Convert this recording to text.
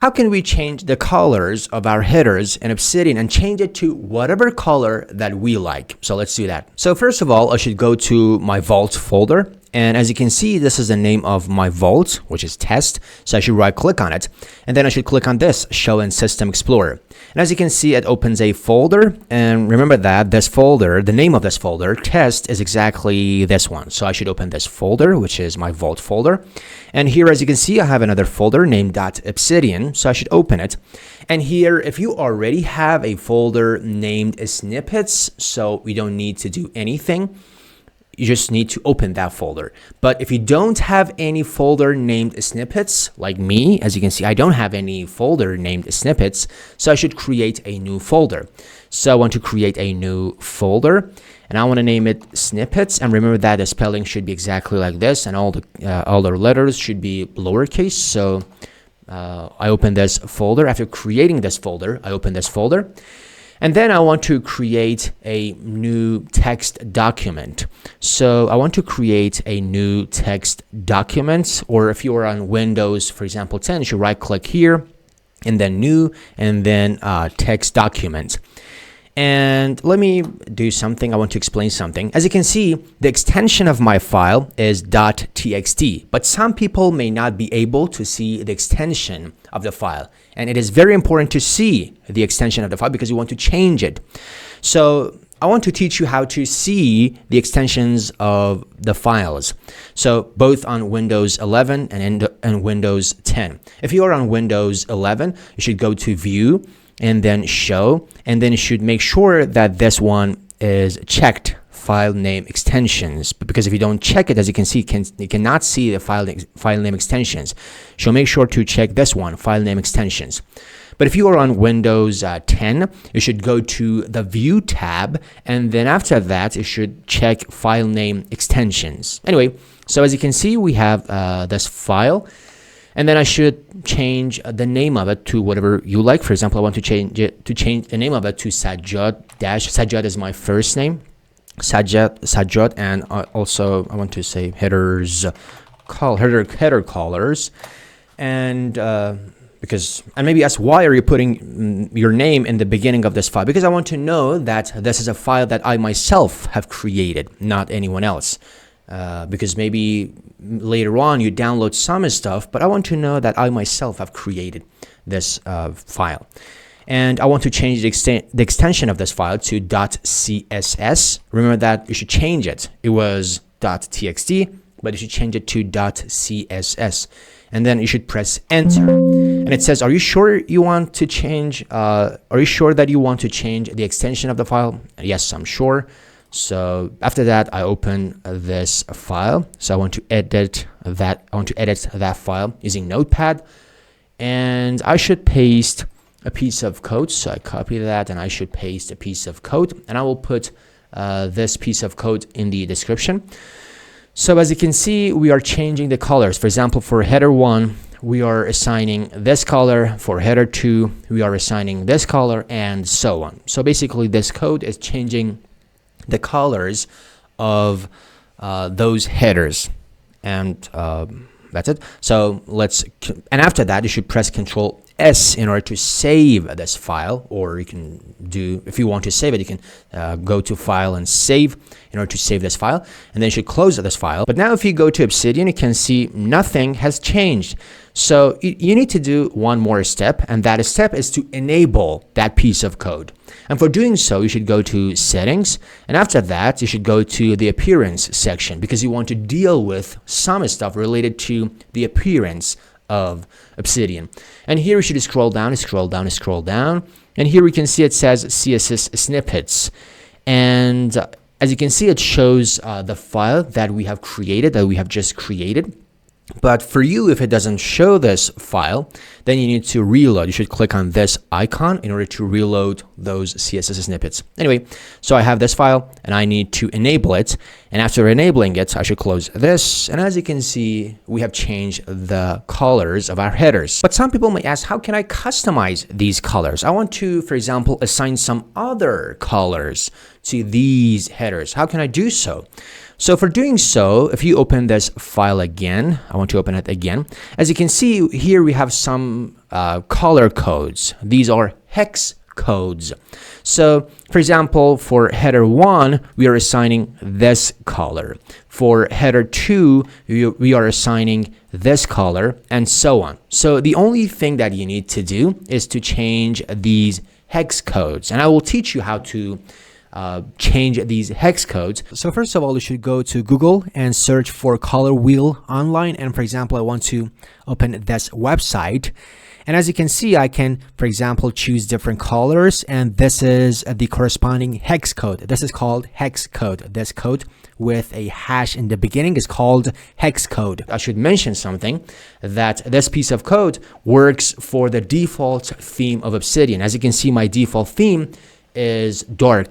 How can we change the colors of our headers in Obsidian and change it to whatever color that we like? So let's do that. So first of all, I should go to my Vault folder. And as you can see, this is the name of my vault, which is test. So I should right click on it. And then I should click on this, show in System Explorer. And as you can see, it opens a folder. And remember that this folder, the name of this folder, test, is exactly this one. So I should open this folder, which is my vault folder. And here, as you can see, I have another folder named .obsidian. So I should open it. And here, if you already have a folder named snippets, so we don't need to do anything, you just need to open that folder. But if you don't have any folder named snippets, like me, as you can see, I don't have any folder named snippets, so I should create a new folder. So I want to create a new folder, and I want to name it snippets. And remember that the spelling should be exactly like this, and all the letters should be lowercase. So I open this folder. After creating this folder, I open this folder. And then I want to create a new text document. So I want to create a new text document, or if you are on Windows, for example, 10, you should right click here and then new and then text document. And let me do something. I want to explain something. As you can see, the extension of my file is .txt, but some people may not be able to see the extension of the file. And it is very important to see the extension of the file because you want to change it. So I want to teach you how to see the extensions of the files. So both on Windows 11 and Windows 10. If you are on Windows 11, you should go to View and then Show, and then you should make sure that this one is checked, file name extensions, because if you don't check it, as you can see, you cannot see the file name extensions. So make sure to check this one, file name extensions. But if you are on Windows 10, you should go to the View tab, and then after that, you should check file name extensions. Anyway, so as you can see, we have this file. And then I should change the name of it to whatever you like. For example, I want to change the name of it to Sajjad Sajjad is my first name. Sajjad, and also I want to say header colors. And maybe ask, why are you putting your name in the beginning of this file? Because I want to know that this is a file that I myself have created, not anyone else. Because maybe later on you download some stuff, but I want to know that I myself have created this file. And I want to change the extension of this file to .css. Remember that you should change it. It was .txt, but you should change it to .css. And then you should press enter. And it says, are you sure you want to change, are you sure that you want to change the extension of the file? Yes, I'm sure. So after that, I open this file. So I want to edit that. I want to edit that file using Notepad, and I should paste a piece of code. So I copy that, and I should paste a piece of code, and I will put this piece of code in the description. So as you can see, we are changing the colors. For example, for header 1, we are assigning this color. For header 2, we are assigning this color, and so on. So basically, this code is changing the colors of those headers, and that's it. So and after that, you should press Control S in order to save this file, or you can do, if you want to save it, you can go to File and Save in order to save this file, and then you should close this file. But now if you go to Obsidian, you can see nothing has changed. So you need to do one more step, and that step is to enable that piece of code. And for doing so, you should go to Settings, and after that, you should go to the Appearance section, because you want to deal with some stuff related to the appearance of Obsidian. And here you should scroll down, and here we can see it says CSS snippets. And as you can see, it shows the file that we have created, that we have just created. But for you, if it doesn't show this file, then you need to reload. You should click on this icon in order to reload those CSS snippets. Anyway, so I have this file and I need to enable it. And after enabling it, I should close this. And as you can see, we have changed the colors of our headers. But some people may ask, how can I customize these colors? I want to, for example, assign some other colors to these headers. How can I do so? So for doing so, if you open this file again, I want to open it again. As you can see here, we have some color codes. These are hex codes. So for example, for header 1, we are assigning this color. For header 2, we are assigning this color, and so on. So the only thing that you need to do is to change these hex codes, and I will teach you how to change these hex codes. So first of all, you should go to Google and search for color wheel online. And for example, I want to open this website. And as you can see, I can, for example, choose different colors, and this is the corresponding hex code. This is called hex code. This code with a hash in the beginning is called hex code. I should mention something, that this piece of code works for the default theme of Obsidian. As you can see, my default theme is dark